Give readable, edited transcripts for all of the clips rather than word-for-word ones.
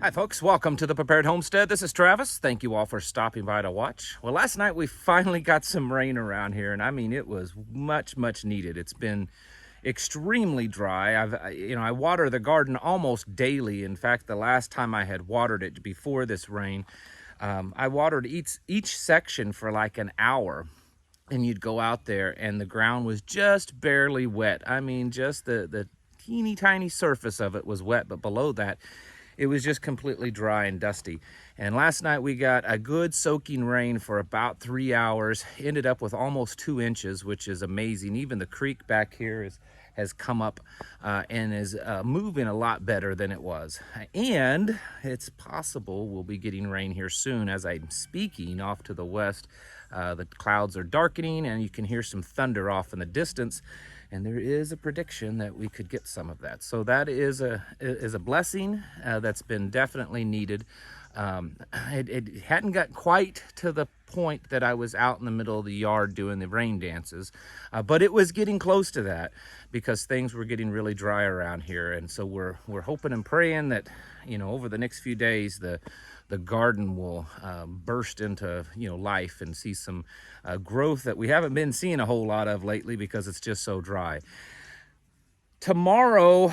Hi folks, welcome to the Prepared Homestead. This is Travis. Thank you all for stopping by to watch. Well, last night we finally got some rain around here, and I mean it was much needed. It's been extremely dry. I water the garden almost daily. In fact, the last time I had watered it before this rain, I watered each section for like an hour. And you'd go out there and the ground was just barely wet. I mean, just the teeny tiny surface of it was wet, but below that, it was just completely dry and dusty. And last night we got a good soaking rain for about 3 hours. Ended up with almost 2 inches, which is amazing. Even the creek back here has come up and is moving a lot better than it was. And it's possible we'll be getting rain here soon. As I'm speaking off to the west, the clouds are darkening and you can hear some thunder off in the distance. And there is a prediction that we could get some of that. So that is a blessing that's been definitely needed. It hadn't got quite to the point that I was out in the middle of the yard doing the rain dances, but it was getting close to that because things were getting really dry around here. And so we're hoping and praying that, you know, over the next few days the garden will burst into, you know, life and see some growth that we haven't been seeing a whole lot of lately because it's just so dry. Tomorrow,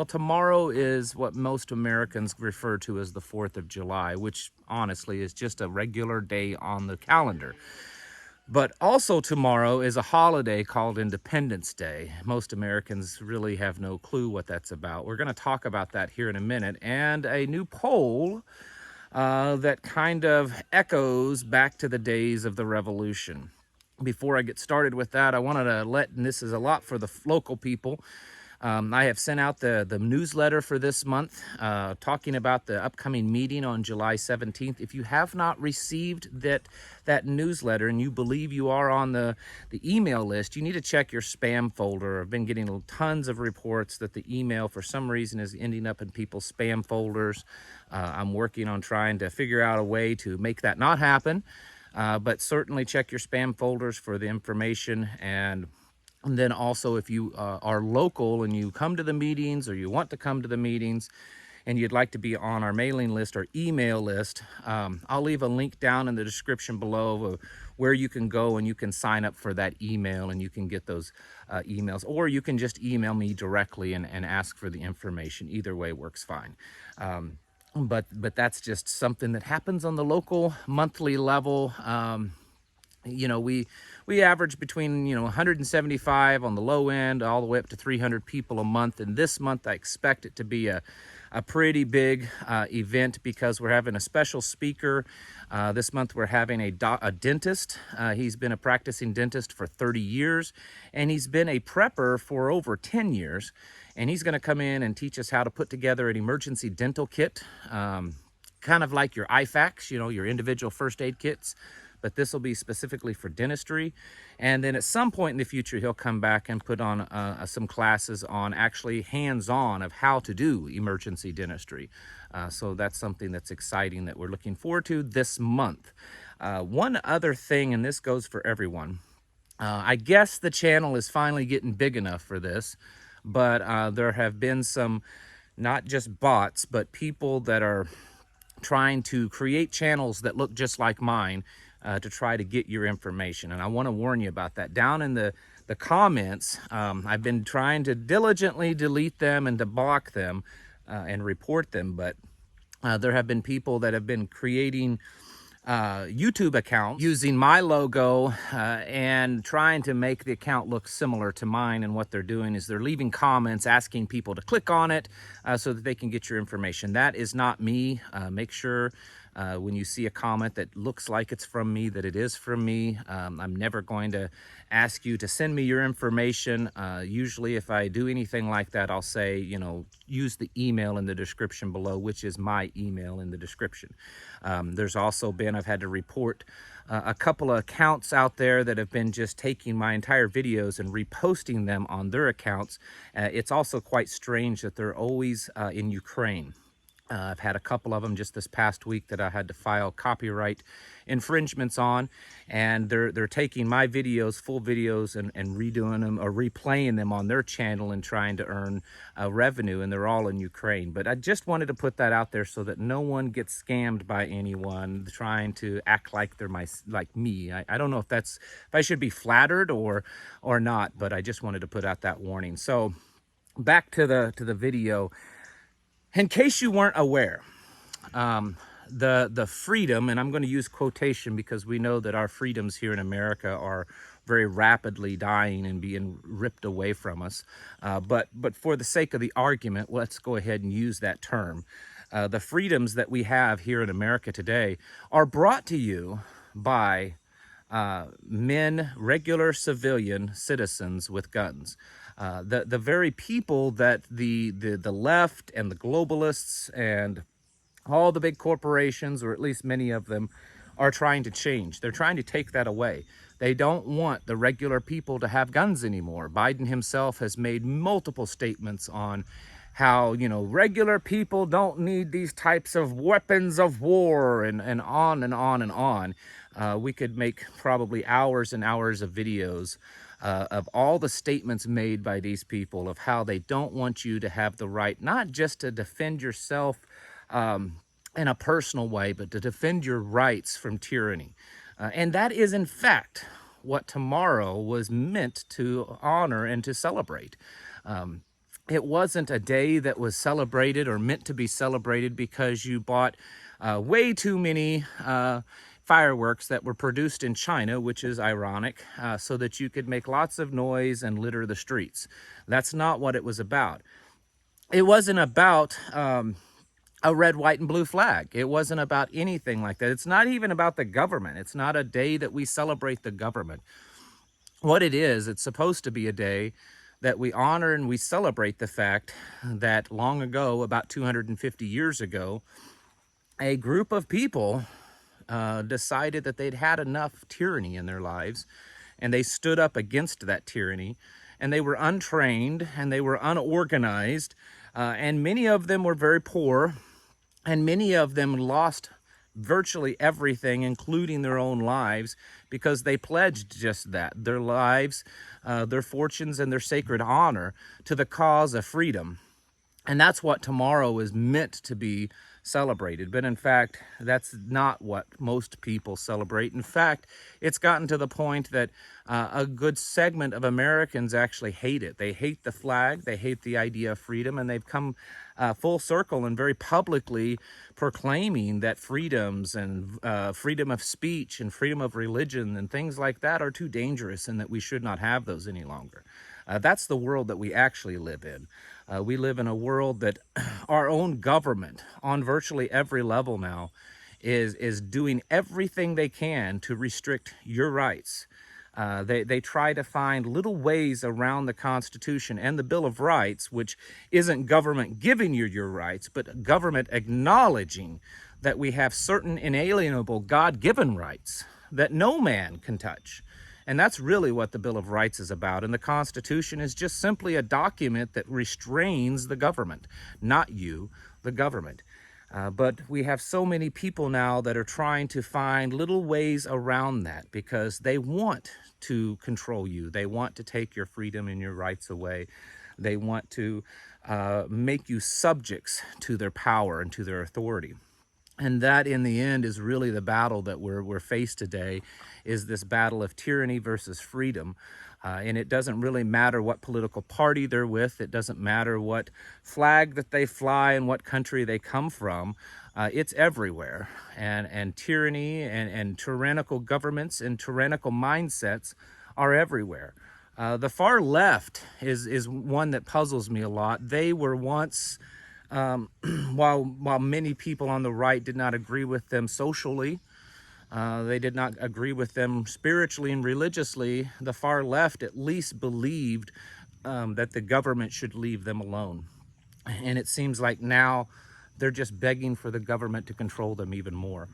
tomorrow is what most Americans refer to as the 4th of July, which honestly is just a regular day on the calendar. But also tomorrow is a holiday called Independence Day. Most Americans really have no clue what that's about. We're going to talk about that here in a minute. And a new poll that kind of echoes back to the days of the Revolution. Before I get started with that, I wanted to and this is a lot for the local people, I have sent out the newsletter for this month talking about the upcoming meeting on July 17th. If you have not received that newsletter and you believe you are on the email list, you need to check your spam folder. I've been getting tons of reports that the email for some reason is ending up in people's spam folders. I'm working on trying to figure out a way to make that not happen, but certainly check your spam folders for the information. And then also, if you are local and you come to the meetings or you want to come to the meetings and you'd like to be on our mailing list or email list, I'll leave a link down in the description below of where you can go and you can sign up for that email and you can get those emails. Or you can just email me directly and ask for the information. Either way works fine. But that's just something that happens on the local monthly level. You know, we average between, 175 on the low end all the way up to 300 people a month. And this month I expect it to be a pretty big event because we're having a special speaker. This month we're having a dentist. He's been a practicing dentist for 30 years and he's been a prepper for over 10 years. And he's going to come in and teach us how to put together an emergency dental kit, kind of like your IFAKs, your individual first aid kits. But this will be specifically for dentistry. And then at some point in the future, he'll come back and put on some classes on actually hands-on of how to do emergency dentistry. So that's something that's exciting that we're looking forward to this month. One other thing, and this goes for everyone, I guess the channel is finally getting big enough for this, but there have been some, not just bots, but people that are trying to create channels that look just like mine to try to get your information. And I want to warn you about that. Down in the comments, I've been trying to diligently delete them and to block them and report them, but there have been people that have been creating YouTube accounts using my logo and trying to make the account look similar to mine. And what they're doing is they're leaving comments asking people to click on it so that they can get your information. That is not me. Make sure when you see a comment that looks like it's from me, that it is from me. I'm never going to ask you to send me your information. Usually if I do anything like that, I'll say, use the email in the description below, which is my email in the description. There's also been, I've had to report a couple of accounts out there that have been just taking my entire videos and reposting them on their accounts. It's also quite strange that they're always in Ukraine. I've had a couple of them just this past week that I had to file copyright infringements on, and they're taking my videos, full videos, and redoing them or replaying them on their channel and trying to earn revenue, and they're all in Ukraine. But I just wanted to put that out there so that no one gets scammed by anyone trying to act like they're like me. I don't know if I should be flattered or not, but I just wanted to put out that warning. So back to the video. In case you weren't aware, the freedom, and I'm going to use quotation because we know that our freedoms here in America are very rapidly dying and being ripped away from us. But for the sake of the argument, let's go ahead and use that term. The freedoms that we have here in America today are brought to you by men, regular civilian citizens with guns. The very people that the left and the globalists and all the big corporations, or at least many of them, are trying to change. They're trying to take that away. They don't want the regular people to have guns anymore. Biden himself has made multiple statements on how, regular people don't need these types of weapons of war, and on and on and on. We could make probably hours and hours of videos of all the statements made by these people of how they don't want you to have the right, not just to defend yourself in a personal way, but to defend your rights from tyranny. And that is, in fact, what tomorrow was meant to honor and to celebrate. It wasn't a day that was celebrated or meant to be celebrated because you bought way too many fireworks that were produced in China, which is ironic, so that you could make lots of noise and litter the streets. That's not what it was about. It wasn't about a red, white, and blue flag. It wasn't about anything like that. It's not even about the government. It's not a day that we celebrate the government. What it is, it's supposed to be a day that we honor and we celebrate the fact that long ago, about 250 years ago, a group of people decided that they'd had enough tyranny in their lives, and they stood up against that tyranny, and they were untrained and they were unorganized, and many of them were very poor, and many of them lost virtually everything, including their own lives, because they pledged just that, their lives, their fortunes, and their sacred honor to the cause of freedom. And that's what tomorrow is meant to be celebrated. But in fact, that's not what most people celebrate. In fact, it's gotten to the point that a good segment of Americans actually hate it. They hate the flag, they hate the idea of freedom, and they've come full circle and very publicly proclaiming that freedoms and freedom of speech and freedom of religion and things like that are too dangerous and that we should not have those any longer. That's the world that we actually live in. We live in a world that our own government on virtually every level now is doing everything they can to restrict your rights. They try to find little ways around the Constitution and the Bill of Rights, which isn't government giving you your rights, but government acknowledging that we have certain inalienable God-given rights that no man can touch. And that's really what the Bill of Rights is about. And the Constitution is just simply a document that restrains the government, not you, the government. But we have so many people now that are trying to find little ways around that because they want to control you. They want to take your freedom and your rights away. They want to make you subjects to their power and to their authority. And that, in the end, is really the battle that we're faced today, is this battle of tyranny versus freedom. And it doesn't really matter what political party they're with. It doesn't matter what flag that they fly and what country they come from. It's everywhere. And tyranny and tyrannical governments and tyrannical mindsets are everywhere. The far left is one that puzzles me a lot. They were once... while many people on the right did not agree with them socially, they did not agree with them spiritually and religiously, the far left at least believed that the government should leave them alone. And it seems like now they're just begging for the government to control them even more.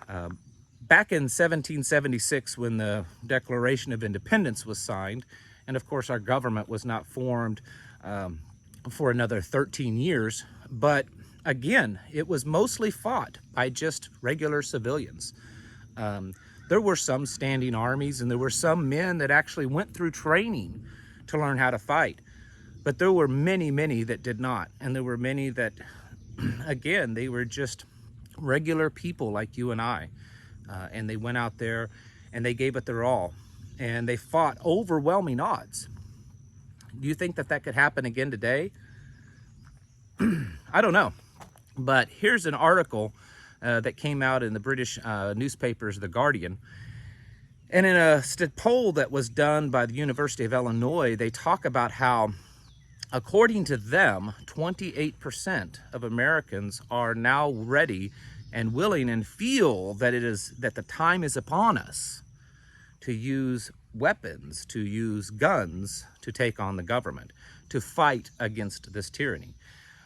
Back in 1776, when the Declaration of Independence was signed, and of course our government was not formed for another 13 years, but again, it was mostly fought by just regular civilians. Um, there were some standing armies, and there were some men that actually went through training to learn how to fight. But there were many, many that did not. And there were many that, again, they were just regular people like you and I. And they went out there and they gave it their all. And they fought overwhelming odds. Do you think that that could happen again today? I don't know. But here's an article that came out in the British newspapers, The Guardian. And in a poll that was done by the University of Illinois, they talk about how, according to them, 28% of Americans are now ready and willing and feel that that the time is upon us to use weapons, to use guns to take on the government, to fight against this tyranny.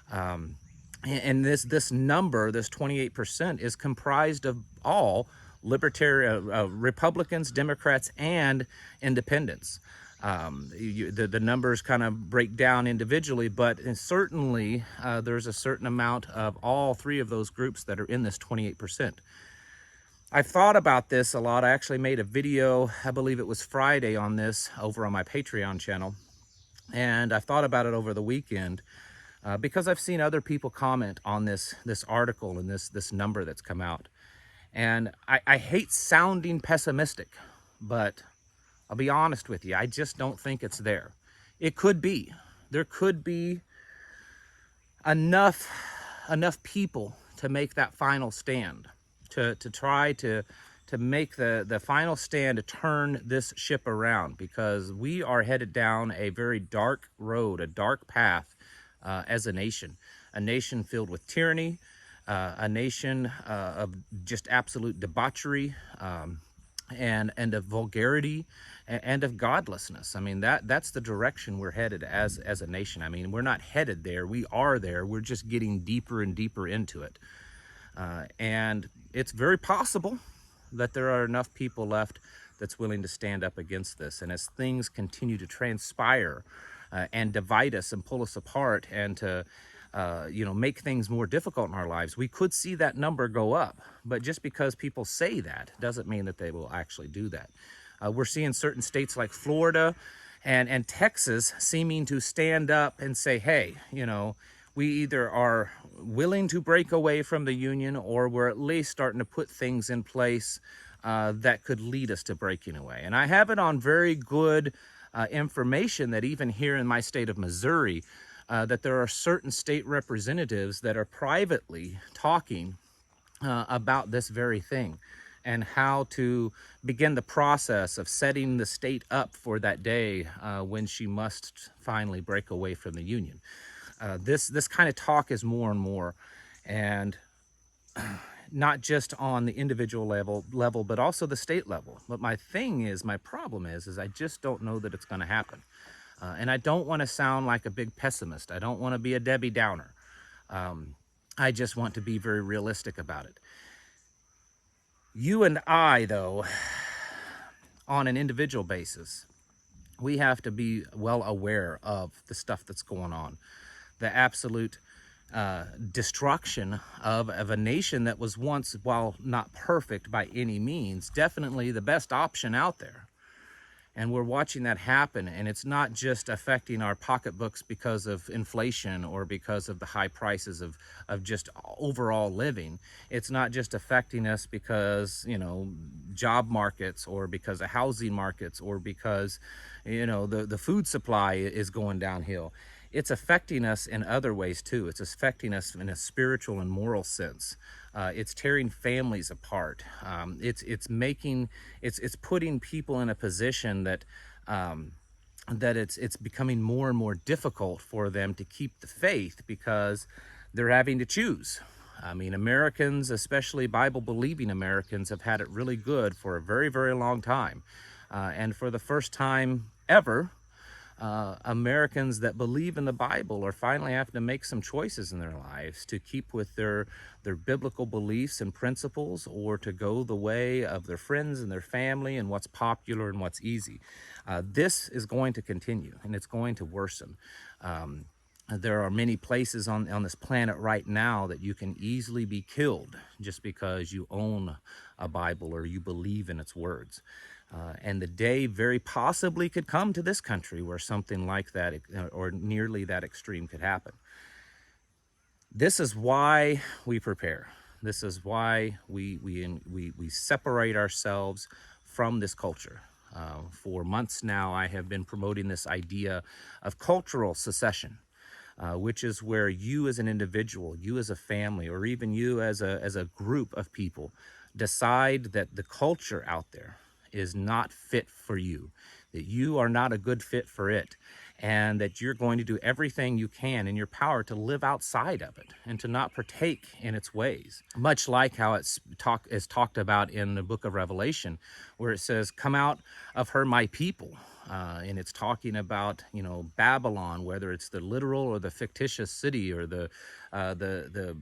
And this number, this 28%, is comprised of all libertarian Republicans, Democrats, and independents. The numbers kind of break down individually, but certainly there's a certain amount of all three of those groups that are in this 28%. I've thought about this a lot. I actually made a video, I believe it was Friday, on this over on my Patreon channel. And I thought about it over the weekend because I've seen other people comment on this article and this number that's come out. And I hate sounding pessimistic, but I'll be honest with you, I just don't think it's there. It could be. There could be enough people to make that final stand, to try to make the final stand to turn this ship around, because we are headed down a very dark road, a dark path as a nation filled with tyranny, a nation of just absolute debauchery, and of vulgarity and of godlessness. I mean, that's the direction we're headed as a nation. I mean, we're not headed there, we are there. We're just getting deeper and deeper into it. And it's very possible that there are enough people left that's willing to stand up against this. And as things continue to transpire and divide us and pull us apart and to make things more difficult in our lives, we could see that number go up. But just because people say that doesn't mean that they will actually do that. We're seeing certain states like Florida and Texas seeming to stand up and say, hey, we either are willing to break away from the union, or we're at least starting to put things in place that could lead us to breaking away. And I have it on very good information that even here in my state of Missouri, that there are certain state representatives that are privately talking about this very thing, and how to begin the process of setting the state up for that day when she must finally break away from the union. This kind of talk is more and more, and not just on the individual level, but also the state level. But my problem is I just don't know that it's going to happen. And I don't want to sound like a big pessimist. I don't want to be a Debbie Downer. I just want to be very realistic about it. You and I, though, on an individual basis, we have to be well aware of the stuff that's going on. The absolute destruction of a nation that was once, while not perfect by any means, definitely the best option out there. And we're watching that happen, and it's not just affecting our pocketbooks because of inflation or because of the high prices of just overall living. It's not just affecting us because, job markets, or because of housing markets, or because, the food supply is going downhill. It's affecting us in other ways too. It's affecting us in a spiritual and moral sense. It's tearing families apart. It's putting people in a position that it's becoming more and more difficult for them to keep the faith, because they're having to choose. I mean, Americans, especially Bible-believing Americans, have had it really good for a very, very long time. And for the first time ever, Americans that believe in the Bible are finally having to make some choices in their lives to keep with their biblical beliefs and principles, or to go the way of their friends and their family and what's popular and what's easy. This is going to continue, and it's going to worsen. There are many places on this planet right now that you can easily be killed just because you own a Bible or you believe in its words. And the day very possibly could come to this country where something like that or nearly that extreme could happen. This is why we prepare. This is why we separate ourselves from this culture. For months now, I have been promoting this idea of cultural secession, which is where you as an individual, you as a family, or even you as a group of people decide that the culture out there is not fit for you, that you are not a good fit for it, and that you're going to do everything you can in your power to live outside of it and to not partake in its ways. Much like how it's talked about in the book of Revelation, where it says, "Come out of her, my people." And it's talking about, you know, Babylon, whether it's the literal or the fictitious city, or the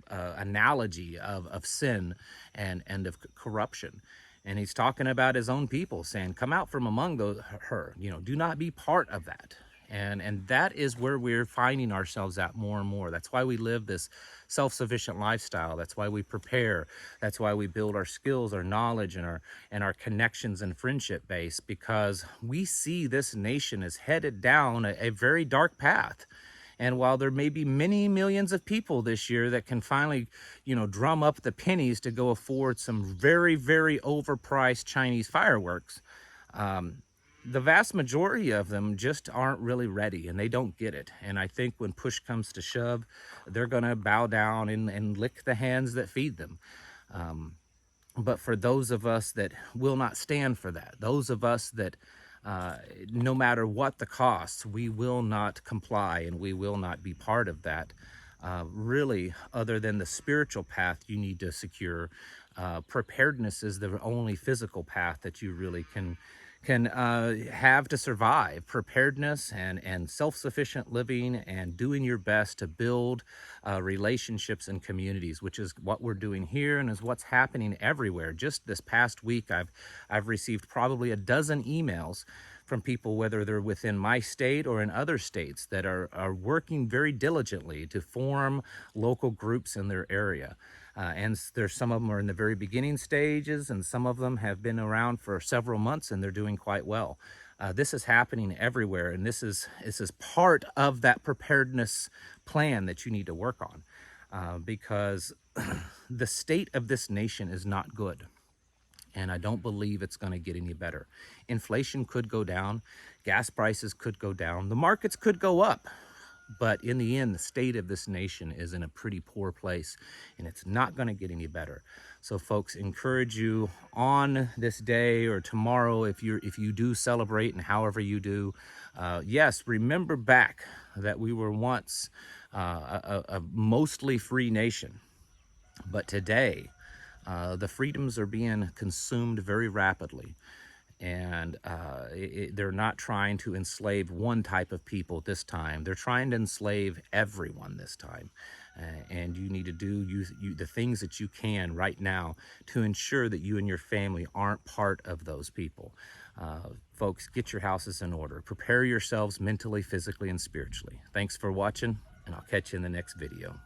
analogy of sin and of corruption. And he's talking about his own people, saying, "Come out from among her. You know, do not be part of that." And that is where we're finding ourselves at more and more. That's why we live this self-sufficient lifestyle. That's why we prepare. That's why we build our skills, our knowledge, and our connections and friendship base, because we see this nation is headed down a very dark path. And while there may be many millions of people this year that can finally, you know, drum up the pennies to go afford some very, very overpriced Chinese fireworks, the vast majority of them just aren't really ready, and they don't get it. And I think when push comes to shove, they're going to bow down and lick the hands that feed them. But for those of us that will not stand for that, those of us that no matter what the cost, we will not comply and we will not be part of that. Really, other than the spiritual path you need to secure, preparedness is the only physical path that you really can have to survive. Preparedness and self-sufficient living and doing your best to build relationships and communities, which is what we're doing here and is what's happening everywhere. Just this past week, I've received probably a dozen emails from people, whether they're within my state or in other states, that are working very diligently to form local groups in their area. And there's some of them are in the very beginning stages, and some of them have been around for several months and they're doing quite well. This is happening everywhere, and this is part of that preparedness plan that you need to work on, because the state of this nation is not good. And I don't believe it's going to get any better. Inflation could go down, gas prices could go down, the markets could go up. But in the end, the state of this nation is in a pretty poor place, and it's not going to get any better. So folks, encourage you on this day or tomorrow, if you do celebrate, and however you do, yes, remember back that we were once a mostly free nation. But today, the freedoms are being consumed very rapidly. And they're not trying to enslave one type of people this time. They're trying to enslave everyone this time. And you need to do the things that you can right now to ensure that you and your family aren't part of those people. Folks, get your houses in order. Prepare yourselves mentally, physically, and spiritually. Thanks for watching, and I'll catch you in the next video.